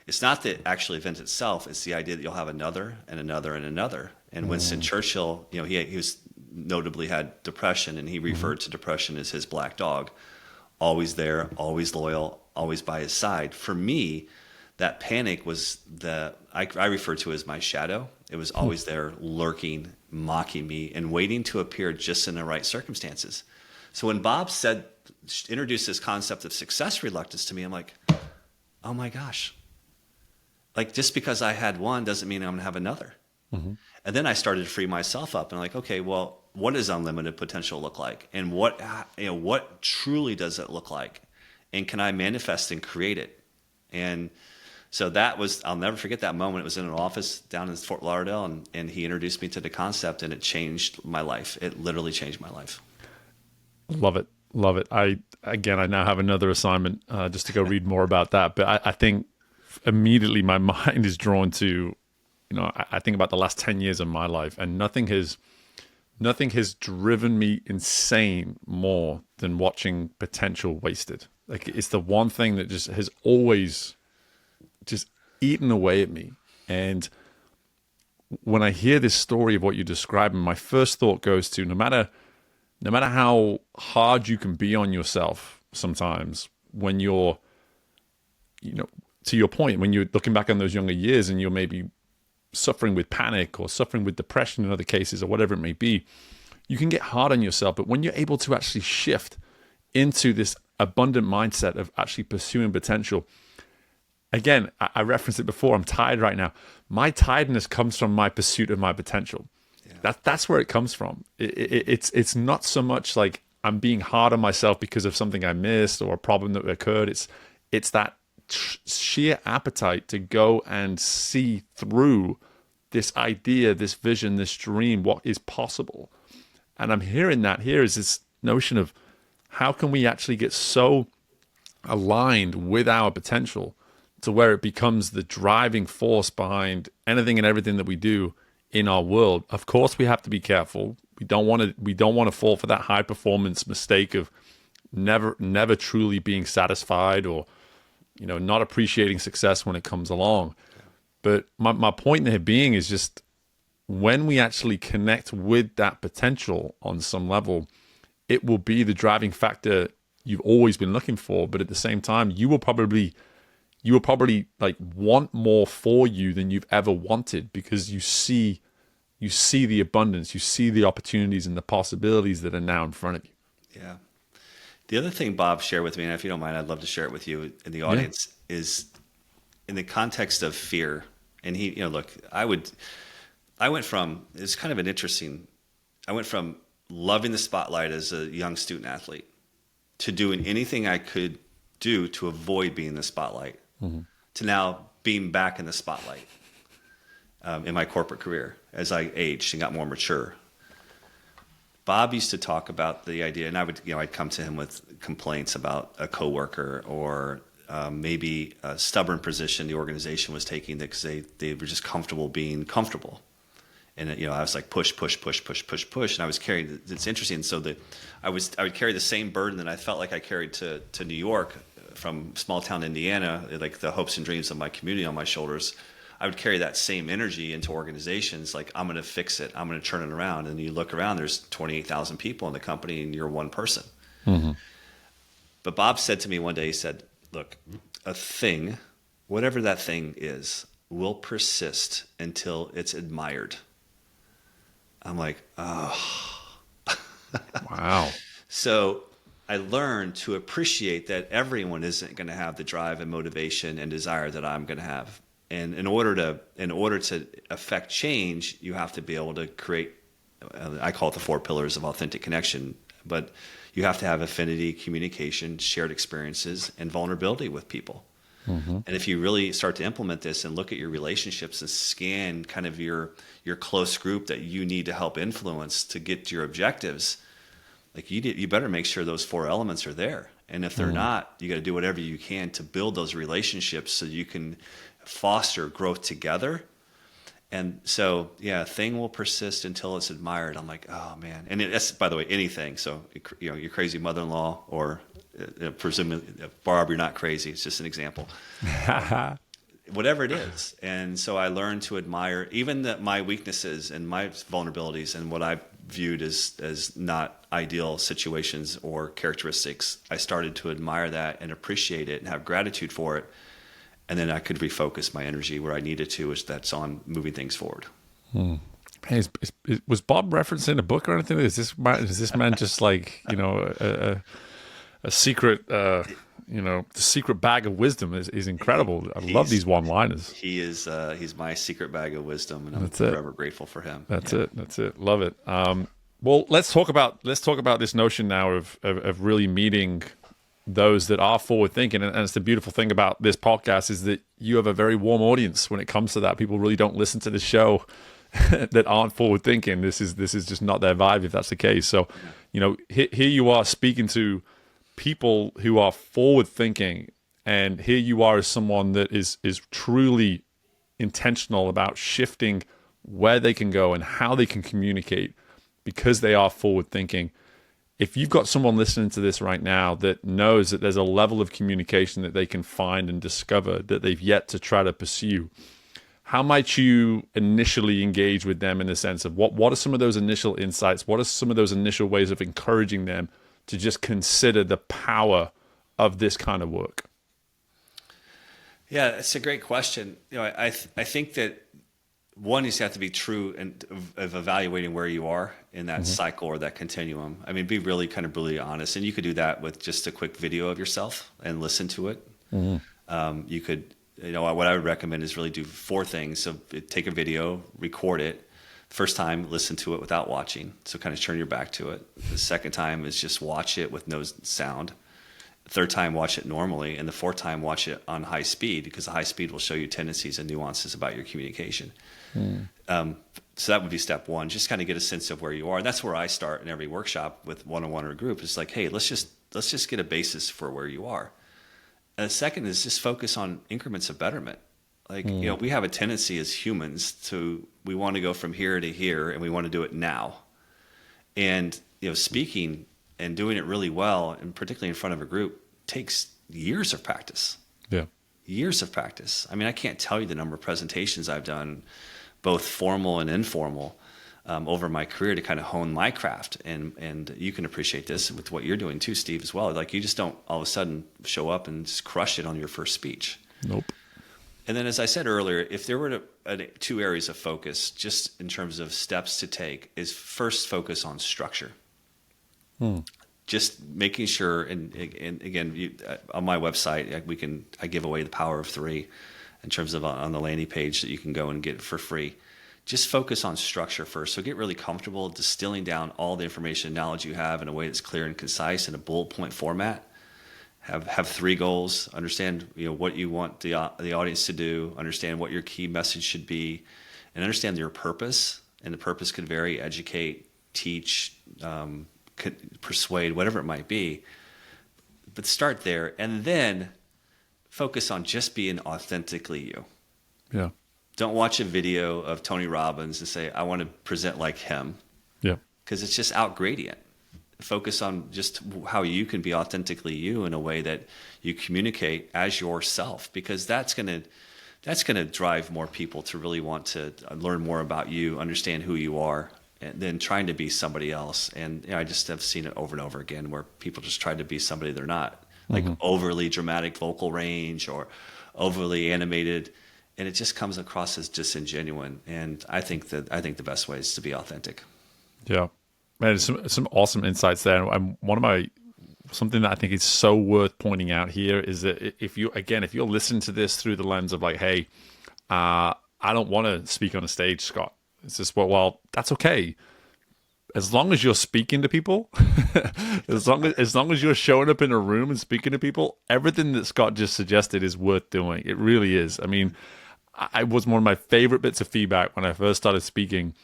it's not the actual event itself. It's the idea that you'll have another and another and another. And Winston Churchill, he was notably had depression, and he referred to depression as his black dog, always there, always loyal, always by his side. For me, that panic was I refer to as my shadow. It was always there, lurking, mocking me, and waiting to appear just in the right circumstances. So when Bob introduced this concept of success reluctance to me, I'm like, oh my gosh. Like, just because I had one doesn't mean I'm going to have another. And then I started to free myself up, and I'm like, okay, well, what does unlimited potential look like? And what truly does it look like? And can I manifest and create it? And so I'll never forget that moment. It was in an office down in Fort Lauderdale, and he introduced me to the concept, and it changed my life. It literally changed my life.
Love it. Love it. I now have another assignment just to go read more about that. But I think immediately my mind is drawn to, I think about the last 10 years of my life, and nothing has driven me insane more than watching potential wasted. Like, it's the one thing that just has always just eaten away at me. And when I hear this story of what you're describing, my first thought goes to no matter how hard you can be on yourself sometimes, when you're, to your point, when you're looking back on those younger years and you're maybe suffering with panic or suffering with depression in other cases or whatever it may be, you can get hard on yourself. But when you're able to actually shift into this abundant mindset of actually pursuing potential, again, I referenced it before, I'm tired right now. My tiredness comes from my pursuit of my potential. Yeah. That's where it comes from. It's not so much like I'm being hard on myself because of something I missed or a problem that occurred. It's that sheer appetite to go and see through this idea, this vision, this dream, what is possible. And I'm hearing that here is this notion of how can we actually get so aligned with our potential to where it becomes the driving force behind anything and everything that we do in our world. Of course, we have to be careful. We don't want to fall for that high performance mistake of never truly being satisfied, or not appreciating success when it comes along. But my point there being is just when we actually connect with that potential on some level, it will be the driving factor you've always been looking for. But at the same time, you will probably like want more for you than you've ever wanted, because you see the abundance, you see the opportunities and the possibilities that are now in front of you.
Yeah. The other thing Bob shared with me, and if you don't mind, I'd love to share it with you in the audience, is in the context of fear. And he, look, I went from, it's kind of an interesting, I went from loving the spotlight as a young student athlete to doing anything I could do to avoid being in the spotlight, to now being back in the spotlight in my corporate career as I aged and got more mature. Bob used to talk about the idea, and I'd come to him with complaints about a coworker or maybe a stubborn position the organization was taking because they were just comfortable being comfortable. And I was like push, and I was carrying. It's interesting. So I would carry the same burden that I felt like I carried to New York from small town Indiana, like the hopes and dreams of my community on my shoulders. I would carry that same energy into organizations. Like, I'm going to fix it. I'm going to turn it around. And you look around, there's 28,000 people in the company and you're one person. Mm-hmm. But Bob said to me one day, he said, look, a thing, whatever that thing is, will persist until it's admired. I'm like, oh.
Wow.
So I learned to appreciate that everyone isn't going to have the drive and motivation and desire that I'm going to have. And in order to affect change, you have to be able to create, I call it the 4 pillars of authentic connection, but you have to have affinity, communication, shared experiences, and vulnerability with people. Mm-hmm. And if you really start to implement this and look at your relationships and scan kind of your close group that you need to help influence to get to your objectives, like you better make sure those 4 elements are there. And if they're not, you got to do whatever you can to build those relationships so you can foster growth together. And so, yeah, a thing will persist until it's admired. I'm like, oh man. And that's, by the way, anything. So, your crazy mother-in-law, or presumably, Barb, you're not crazy. It's just an example. Whatever it is. And so I learned to admire even my weaknesses and my vulnerabilities and what I viewed as not ideal situations or characteristics. I started to admire that and appreciate it and have gratitude for it. And then I could refocus my energy where I needed to, that's on moving things forward.
Hey, was Bob referencing a book or anything? Is this man just like, a secret, the secret bag of wisdom is incredible. I love these one-liners.
He's my secret bag of wisdom, and I'm forever grateful for him.
That's it. Love it. Well, let's talk about this notion now of really meeting those that are forward thinking. And it's the beautiful thing about this podcast is that you have a very warm audience when it comes to that. People really don't listen to the show that aren't forward thinking. This is just not their vibe if that's the case. So, here you are speaking to people who are forward thinking, and here you are as someone that is truly intentional about shifting where they can go and how they can communicate because they are forward thinking. If you've got someone listening to this right now that knows that there's a level of communication that they can find and discover that they've yet to try to pursue, how might you initially engage with them in the sense of what are some of those initial insights? What are some of those initial ways of encouraging them to just consider the power of this kind of work?
Yeah, it's a great question. I think that one is you have to be true of evaluating where you are in that cycle or that continuum. I mean, be really kind of brutally honest. And you could do that with just a quick video of yourself and listen to it. You could, what I would recommend is really do 4 things. So take a video, record it. First time, listen to it without watching. So kind of turn your back to it. The second time is just watch it with no sound. third time, watch it normally, and the fourth time, watch it on high speed, because the high speed will show you tendencies and nuances about your communication. So that would be step one. Just kind of get a sense of where you are, and that's where I start in every workshop with one-on-one or group. It's like, hey, let's just get a basis for where you are. And the second is just focus on increments of betterment. Like, we have a tendency as humans we want to go from here to here, and we want to do it now. And, speaking and doing it really well, and particularly in front of a group, takes years of practice.
Yeah.
Years of practice. I mean, I can't tell you the number of presentations I've done, both formal and informal, over my career to kind of hone my craft. And you can appreciate this with what you're doing too, Steve, as well. Like, you just don't all of a sudden show up and just crush it on your first speech.
Nope.
And then, as I said earlier, if there were two areas of focus, just in terms of steps to take, is first focus on structure. Just making sure, and again, on my website, I give away the power of 3 in terms of on the landing page that you can go and get it for free. Just focus on structure first. So get really comfortable distilling down all the information and knowledge you have in a way that's clear and concise in a bullet point format. Have 3 goals. Understand what you want the audience to do. Understand what your key message should be, and understand your purpose. And the purpose could vary: educate, teach, persuade, whatever it might be. But start there, and then focus on just being authentically you.
Yeah.
Don't watch a video of Tony Robbins and say, I want to present like him.
Yeah.
Because it's just out gradient. Focus on just how you can be authentically you in a way that you communicate as yourself, because that's going to drive more people to really want to learn more about you, understand who you are, and then trying to be somebody else. And I just have seen it over and over again where people just try to be somebody they're not, like overly dramatic vocal range or overly animated, and it just comes across as disingenuous. And I think the best way is to be authentic.
Yeah. Man, some awesome insights there. And something that I think is so worth pointing out here is that if you're listening to this through the lens of like, hey, I don't want to speak on a stage, Scott. It's just, well, that's okay. As long as you're speaking to people, as long as you're showing up in a room and speaking to people, everything that Scott just suggested is worth doing. It really is. I mean, I was one of my favorite bits of feedback when I first started speaking,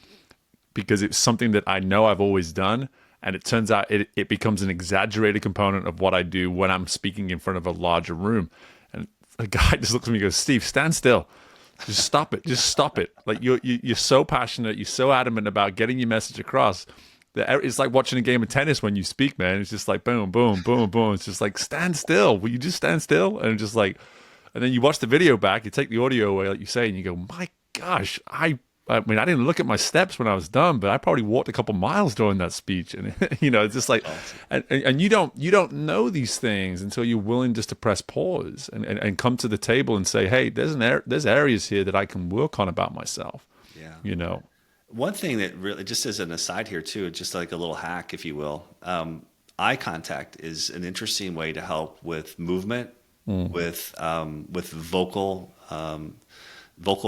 because it's something that I know I've always done, and it turns out it becomes an exaggerated component of what I do when I'm speaking in front of a larger room. And a guy just looks at me and goes, Steve, stand still. Just stop it. Just stop it. Like you're so passionate. You're so adamant about getting your message across that it's like watching a game of tennis when you speak, man. It's just like boom, boom, boom, boom. It's just like, stand still. Will you just stand still? And just like, and then you watch the video back, you take the audio away, like you say, and you go, my gosh, I mean, I didn't look at my steps when I was done, but I probably walked a couple miles during that speech. And, it's just like, and you don't know these things until you're willing just to press pause and come to the table and say, hey, there's areas here that I can work on about myself.
Yeah. One thing that really, just as an aside here too, just like a little hack, if you will, eye contact is an interesting way to help with movement, with vocal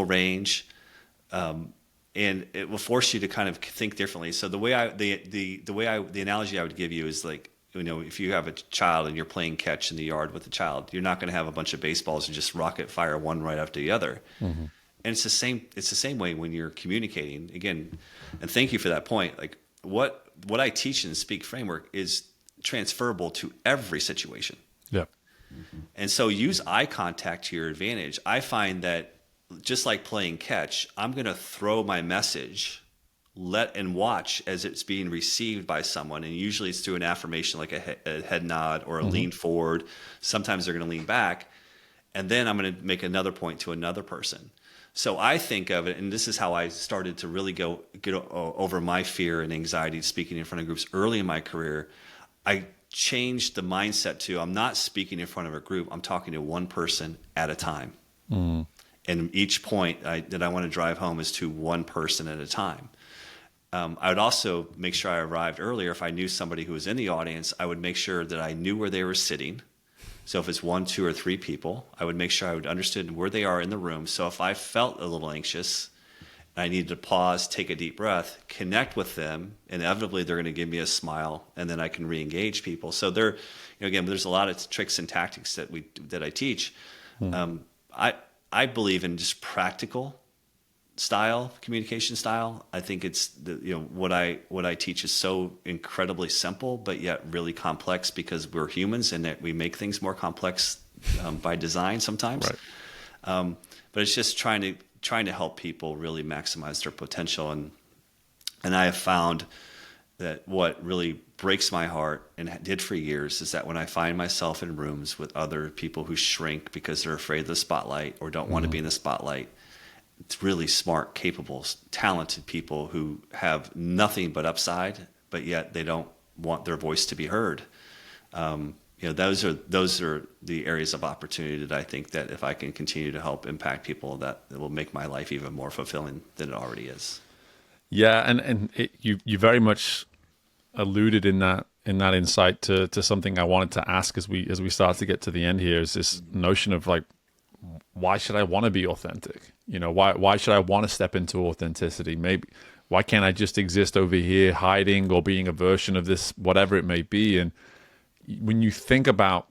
range. And it will force you to kind of think differently. So the analogy I would give you is like, if you have a child and you're playing catch in the yard with the child, you're not going to have a bunch of baseballs and just rocket fire one right after the other. Mm-hmm. And it's the same way when you're communicating again. And thank you for that point. Like what I teach in the Speak framework is transferable to every situation.
Yeah.
Mm-hmm. And so use eye contact to your advantage. I find that, just like playing catch, I'm going to throw my message, and watch as it's being received by someone. And usually it's through an affirmation, like a head nod or a lean forward. Sometimes they're going to lean back. And then I'm going to make another point to another person. So I think of it, and this is how I started to really get over my fear and anxiety speaking in front of groups early in my career. I changed the mindset to, I'm not speaking in front of a group. I'm talking to one person at a time. Mm. And each point that I want to drive home is to one person at a time. I would also make sure I arrived earlier. If I knew somebody who was in the audience, I would make sure that I knew where they were sitting. So if it's 1, 2, or 3 people, I would make sure I would understand where they are in the room. So if I felt a little anxious I need to pause, take a deep breath, connect with them. Inevitably, they're going to give me a smile, and then I can re-engage people. So again, there's a lot of tricks and tactics that I teach. I believe in just practical style, communication style. I think it's what I teach is so incredibly simple, but yet really complex because we're humans and that we make things more complex by design sometimes.
Right.
But it's just trying to help people really maximize their potential. And I have found that what really breaks my heart, and did for years, is that when I find myself in rooms with other people who shrink because they're afraid of the spotlight or don't want to be in the spotlight, it's really smart, capable, talented people who have nothing but upside, but yet they don't want their voice to be heard. Those are the areas of opportunity that I think that if I can continue to help impact people, that it will make my life even more fulfilling than it already is.
Yeah, and you very much alluded in that insight to something I wanted to ask as we start to get to the end here, is this notion of like, why should I want to be authentic? Why should I want to step into authenticity? Maybe why can't I just exist over here hiding or being a version of this, whatever it may be? And when you think about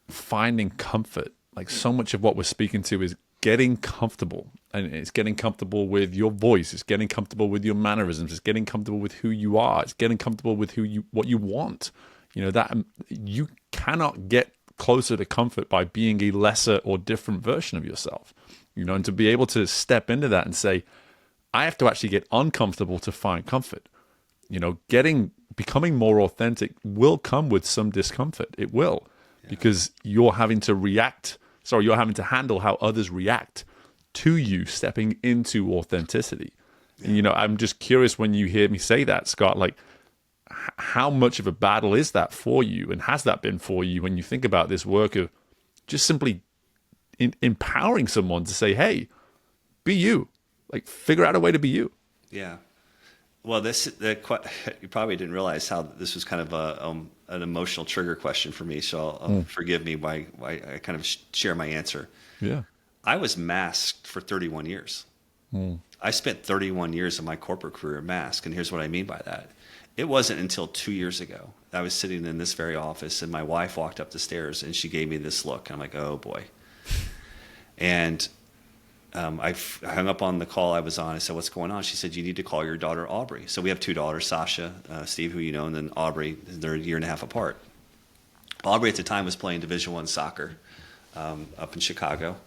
finding comfort, like so much of what we're speaking to is getting comfortable, and it's getting comfortable with your voice, it's getting comfortable with your mannerisms, it's getting comfortable with who you are, it's getting comfortable with what you want. That you cannot get closer to comfort by being a lesser or different version of yourself. And to be able to step into that and say, I have to actually get uncomfortable to find comfort. Becoming more authentic will come with some discomfort. It will, because you're having to handle how others react to you stepping into authenticity. And, I'm just curious, when you hear me say that, Scott, like, how much of a battle is that for you? And has that been for you when you think about this work of just simply empowering someone to say, hey, be you, like figure out a way to be you?
Yeah. Well, you probably didn't realize how this was kind of an emotional trigger question for me. So forgive me why I kind of share my answer.
Yeah.
I was masked for 31 years. I spent 31 years of my corporate career masked. And here's what I mean by that. It wasn't until 2 years ago, I was sitting in this very office and my wife walked up the stairs and she gave me this look. I'm like, oh boy. And I hung up on the call I was on. I said, what's going on? She said, you need to call your daughter, Aubrey. So we have two daughters, Sasha, Steve, who you know, and then Aubrey. They're a year and a half apart. Aubrey at the time was playing Division I soccer up in Chicago.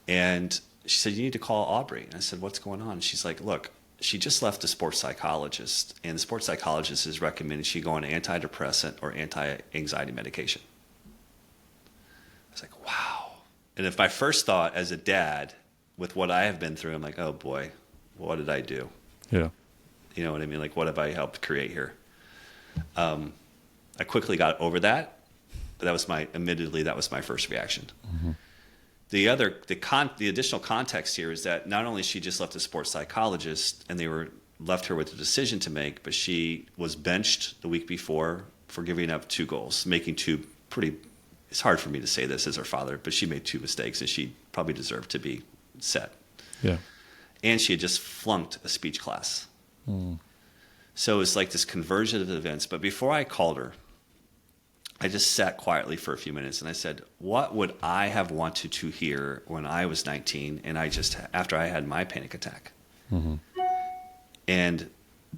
And she said, you need to call Aubrey. And I said, what's going on? And she's like, look, she just left a sports psychologist, and the sports psychologist is recommending she go on antidepressant or anti-anxiety medication. I was like, wow. And if my first thought as a dad, with what I have been through, I'm like, oh boy, what did I do?
Yeah.
You know what I mean? Like, what have I helped create here? I quickly got over that, but admittedly, that was my first reaction. Mm-hmm. The additional context here is that not only she just left a sports psychologist and they left her with a decision to make, but she was benched the week before for giving up 2 goals, making 2 it's hard for me to say this as her father, but she made 2 mistakes and she probably deserved to be set.
Yeah.
And she had just flunked a speech class. So it's like this conversion of events. But before I called her, I just sat quietly for a few minutes and I said, what would I have wanted to hear when I was 19 and after I had my panic attack? Mm-hmm. And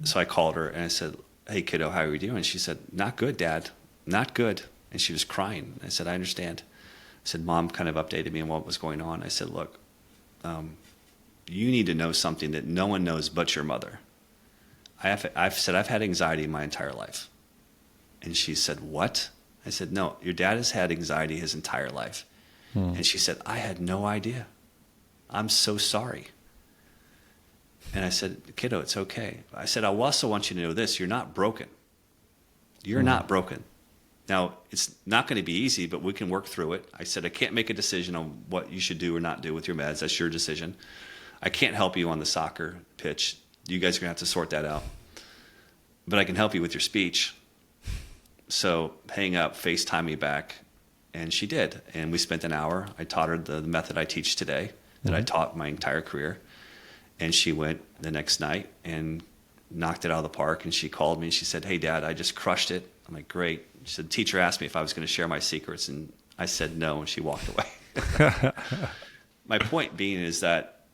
so I called her and I said, hey kiddo, how are you doing? And she said, not good, Dad, not good. And she was crying. I said, I understand. I said, Mom kind of updated me on what was going on. I said, look, you need to know something that no one knows but your mother. I've said I've had anxiety my entire life. And she said, what? I said, no, your dad has had anxiety his entire life. And she said, I had no idea. I'm so sorry. And I said, kiddo, it's okay. I said, I also want you to know this. You're not broken. You're not broken. Now, it's not going to be easy, but we can work through it. I said, I can't make a decision on what you should do or not do with your meds. That's your decision. I can't help you on the soccer pitch. You guys are going to have to sort that out. But I can help you with your speech. So hang up, FaceTime me back. And she did. And we spent an hour. I taught her the method I teach today that I taught my entire career. And she went the next night and knocked it out of the park. And she called me and she said, "Hey, Dad, I just crushed it." I'm like, "Great." She said, "Teacher asked me if I was going to share my secrets." And I said no, and she walked away. My point being is that,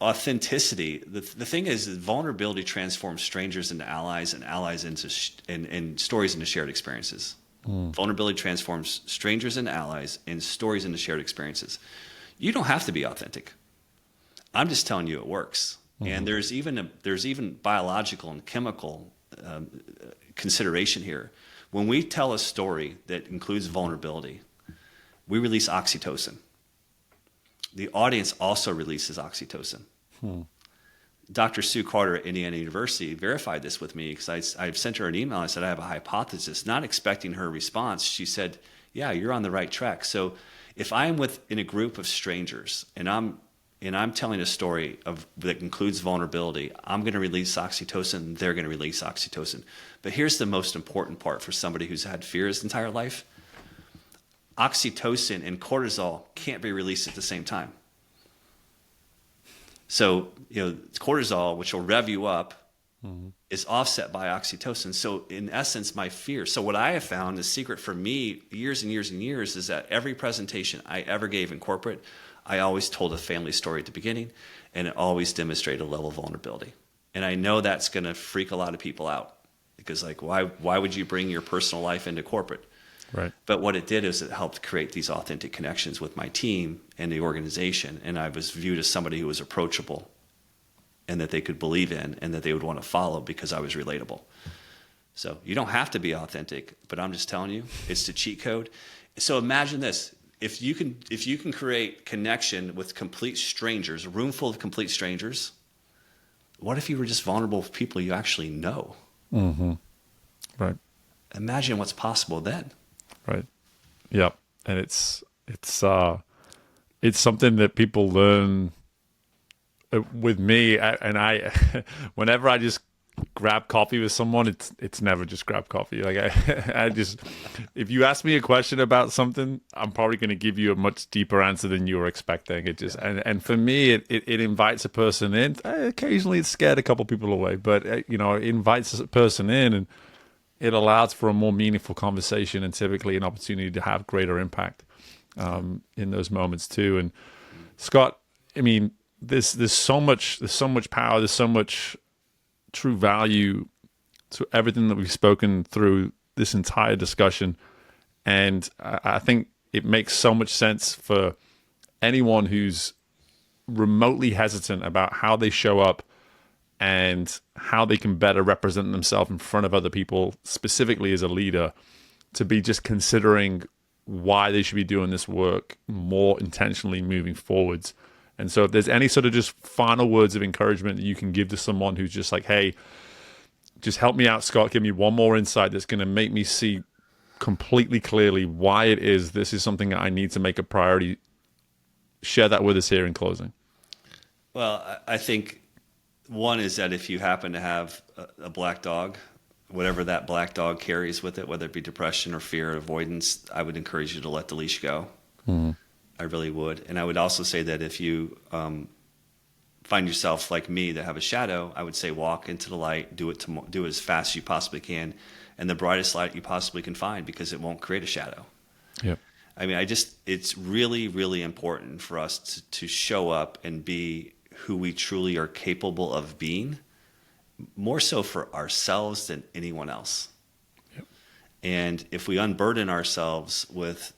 authenticity, the thing is that vulnerability transforms strangers into allies and allies into and stories into shared experiences. Vulnerability transforms strangers into allies and stories into shared experiences. You don't have to be authentic. I'm just telling you it works. And there's even biological and chemical consideration here. When we tell a story that includes vulnerability, we release oxytocin. The audience also releases oxytocin. Dr. Sue Carter at Indiana University verified this with me because I sent her an email. I said, "I have a hypothesis," not expecting her response. She said, "Yeah, you're on the right track." So if I'm in a group of strangers and I'm telling a story that includes vulnerability, I'm going to release oxytocin, they're going to release oxytocin. But here's the most important part for somebody who's had fear his entire life. Oxytocin and cortisol can't be released at the same time. So, cortisol, which will rev you up, is offset by oxytocin. So in essence, my fear. So what I have found, the secret for me years and years and years, is that every presentation I ever gave in corporate, I always told a family story at the beginning, and it always demonstrated a level of vulnerability. And I know that's going to freak a lot of people out because, why would you bring your personal life into corporate?
Right.
But what it did is it helped create these authentic connections with my team and the organization. And I was viewed as somebody who was approachable and that they could believe in and that they would want to follow because I was relatable. So you don't have to be authentic, but I'm just telling you, it's the cheat code. So imagine this. If you can create connection with complete strangers, a room full of complete strangers, what if you were just vulnerable with people you actually know?
Right.
Imagine what's possible then.
Right. Yeah. And it's something that people learn with me. Whenever I just grab coffee with someone, it's never just grab coffee. Like I just, if you ask me a question about something, I'm probably going to give you a much deeper answer than you were expecting. It just, and for me, it invites a person in. Occasionally it scared a couple people away, but it invites a person in, and it allows for a more meaningful conversation and typically an opportunity to have greater impact in those moments too. And Scott, I mean, there's so much power, there's so much true value to everything that we've spoken through this entire discussion. And I think it makes so much sense for anyone who's remotely hesitant about how they show up and how they can better represent themselves in front of other people, specifically as a leader, to be just considering why they should be doing this work more intentionally moving forwards. And so if there's any sort of just final words of encouragement that you can give to someone who's just like, "Hey, just help me out, Scott, give me one more insight that's going to make me see completely clearly why it is this is something that I need to make a priority," share that with us here in closing.
Well, I think one is that if you happen to have a black dog, whatever that black dog carries with it, whether it be depression or fear or avoidance, I would encourage you to let the leash go. I really would. And I would also say that if you find yourself like me that have a shadow, I would say walk into the light, do it as fast as you possibly can, and the brightest light you possibly can find, because it won't create a shadow.
Yep.
I mean, it's really, really important for us to show up and be who we truly are capable of being, more so for ourselves than anyone else.
Yep.
And if we unburden ourselves of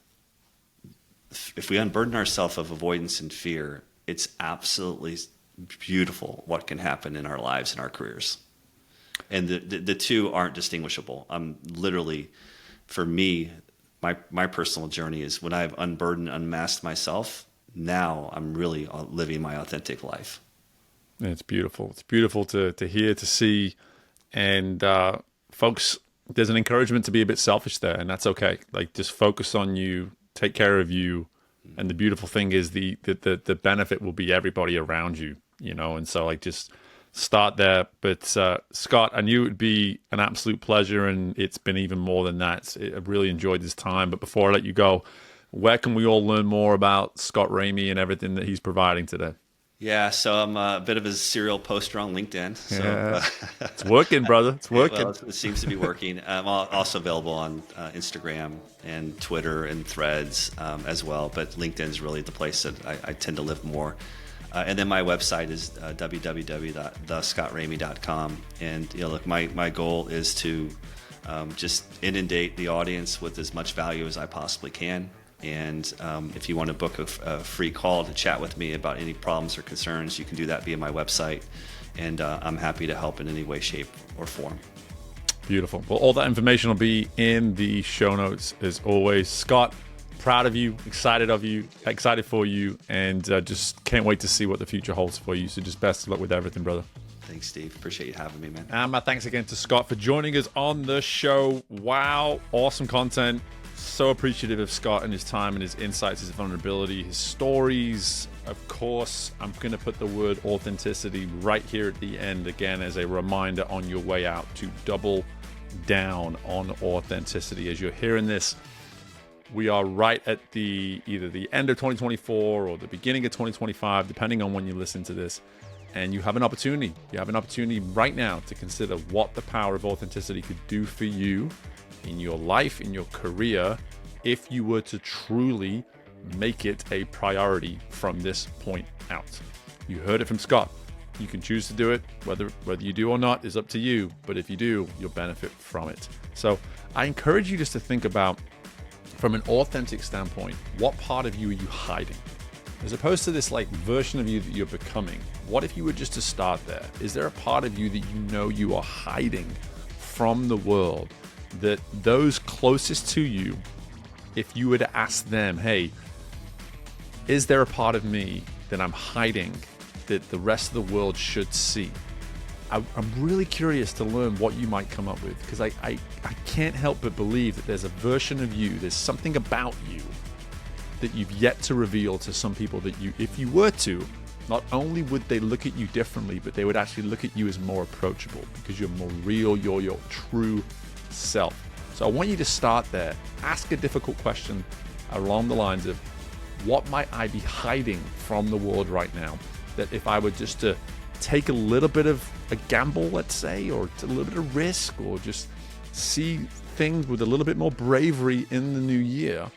avoidance and fear, it's absolutely beautiful what can happen in our lives and our careers. And the two aren't distinguishable. Literally, for me, my personal journey is when I've unburdened, unmasked myself, now I'm really living my authentic life.
It's beautiful. It's beautiful to hear, to see. And folks, there's an encouragement to be a bit selfish there, and that's okay. Like, just focus on you, take care of you. And the beautiful thing is the benefit will be everybody around you, and so just start there. But Scott, I knew it would be an absolute pleasure, and it's been even more than that. I really enjoyed this time. But before I let you go, where can we all learn more about Scott Ramey and everything that he's providing today?
Yeah, so I'm a bit of a serial poster on LinkedIn. So
Yeah. It's working, brother. It's working.
well, it seems to be working. I'm also available on Instagram and Twitter and Threads as well. But LinkedIn is really the place that I tend to live more. And then my website is www.thescottramey.com. And look, my goal is to just inundate the audience with as much value as I possibly can. And if you want to book a free call to chat with me about any problems or concerns, you can do that via my website. And I'm happy to help in any way, shape, or form.
Beautiful. Well, all that information will be in the show notes as always. Scott, proud of you, excited for you, and just can't wait to see what the future holds for you. So just best of luck with everything, brother.
Thanks, Steve. Appreciate you having me, man.
And my thanks again to Scott for joining us on the show. Wow, awesome content. So appreciative of Scott and his time and his insights, his vulnerability, his stories. Of course, I'm going to put the word authenticity right here at the end again as a reminder on your way out to double down on authenticity. As you're hearing this, we are right at either the end of 2024 or the beginning of 2025, depending on when you listen to this. And you have an opportunity. You have an opportunity right now to consider what the power of authenticity could do for you in your life, in your career, if you were to truly make it a priority from this point out. You heard it from Scott. You can choose to do it. Whether you do or not is up to you. But if you do, you'll benefit from it. So I encourage you just to think about, from an authentic standpoint, what part of you are you hiding? As opposed to this version of you that you're becoming, what if you were just to start there? Is there a part of you that you know you are hiding from the world, that those closest to you, if you were to ask them, hey, is there a part of me that I'm hiding that the rest of the world should see? I'm really curious to learn what you might come up with, because I can't help but believe that there's a version of you, there's something about you that you've yet to reveal to some people that you, if you were to, not only would they look at you differently, but they would actually look at you as more approachable because you're more real, you're your true self. So I want you to start there. Ask a difficult question along the lines of, what might I be hiding from the world right now? That if I were just to take a little bit of a gamble, let's say, or a little bit of risk, or just see things with a little bit more bravery in the new year,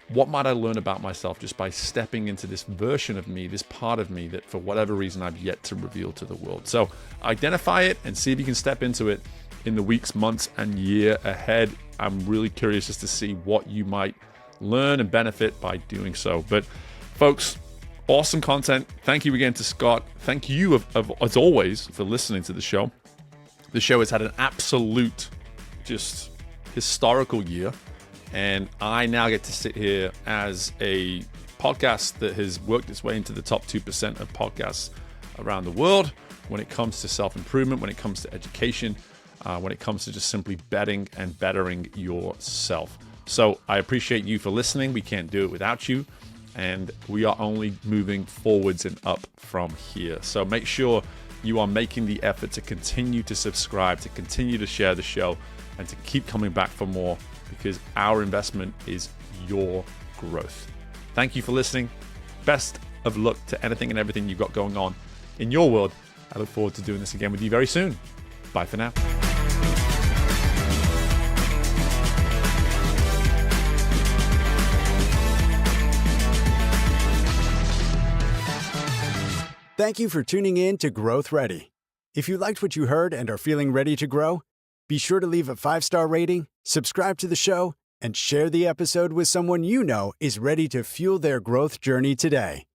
what might I learn about myself just by stepping into this version of me, this part of me that for whatever reason I've yet to reveal to the world? So identify it and see if you can step into it in the weeks, months, and year ahead. I'm really curious just to see what you might learn and benefit by doing so. But folks, awesome content. Thank you again to Scott. Thank you, as always, for listening to the show. The show has had an absolute, just historical year. And I now get to sit here as a podcast that has worked its way into the top 2% of podcasts around the world when it comes to self-improvement, when it comes to education, when it comes to just simply betting and bettering yourself. So I appreciate you for listening. We can't do it without you. And we are only moving forwards and up from here. So make sure you are making the effort to continue to subscribe, to continue to share the show, and to keep coming back for more, because our investment is your growth. Thank you for listening. Best of luck to anything and everything you've got going on in your world. I look forward to doing this again with you very soon. Bye for now.
Thank you for tuning in to GrowthReady. If you liked what you heard and are feeling ready to grow, be sure to leave a 5-star rating, subscribe to the show, and share the episode with someone you know is ready to fuel their growth journey today.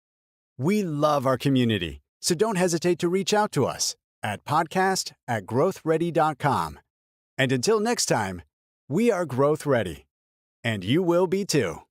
We love our community, so don't hesitate to reach out to us at podcast@growthready.com. And until next time, we are Growth Ready, and you will be too.